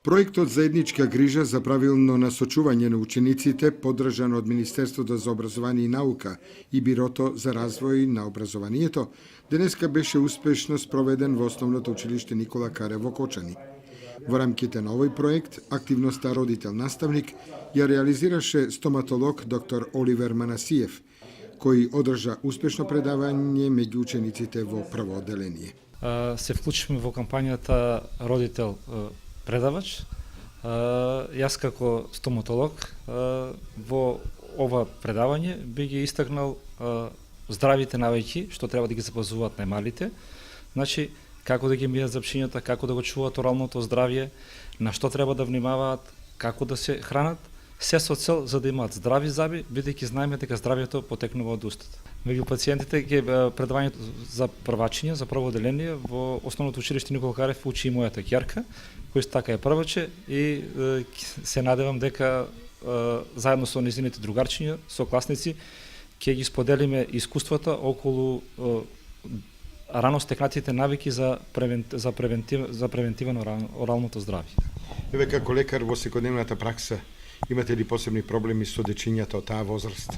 Проектот Заедничка грижа за правилно насочување на учениците, поддржан од Министерството за образование и наука и Бирото за развој на образованието, денеска беше успешно спроведен во Основното училиште Никола Каре во Кочани. Во рамките на овој проект, активноста родител-наставник ја реализираше стоматолог доктор Оливер Манасиев, кој одржа успешно предавање меѓу учениците во прво одделение. Се вклучивме во кампањата родител предавач. Јас како стоматолог во ова предавање би ги истакнал здравите навики што треба да ги запазуваат најмалите. Значи, како да ги мијат запшињата, како да го чуваат оралното здравје, на што треба да внимаваат, како да се хранат, се со цел за да имаат здрави заби, бидејќи знаеме дека здравјето потекнува од устата. Меѓу пациентите ќе предавањето за првачиња, за прво одделение во Основното училиште Никола Карев учи и мојата ќерка, кој така е прваче и се надевам дека заедно со незините другарчиња, сокласници, ќе ги споделиме искуствата околу рано стекнатите навики за превентивно оралното здравје. Еве како лекар во секојдневната пракса, имате ли посебни проблеми со дечињата од таа возраст?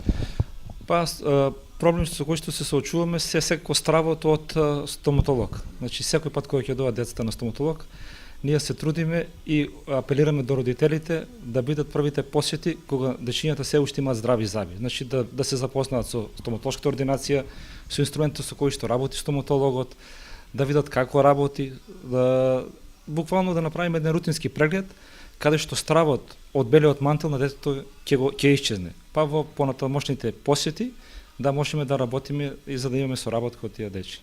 Проблем со кој што се соочуваме се секако стравото од стоматолог. Значи, секој пат кога ќе доаѓаат децата на стоматолог, ние се трудиме и апелираме до родителите да бидат првите посети кога дечињата се уште имаат здрави заби. Значи, да се запознаат со стоматолошката ординација, со инструментите со кои што работи стоматологот, да видат како работи, буквално да направиме еден рутински преглед, каде што стравот од белиот мантел на детето ќе исчезне. Па во понатамошните посети да можеме да работиме и за да имаме соработка од тие дечи.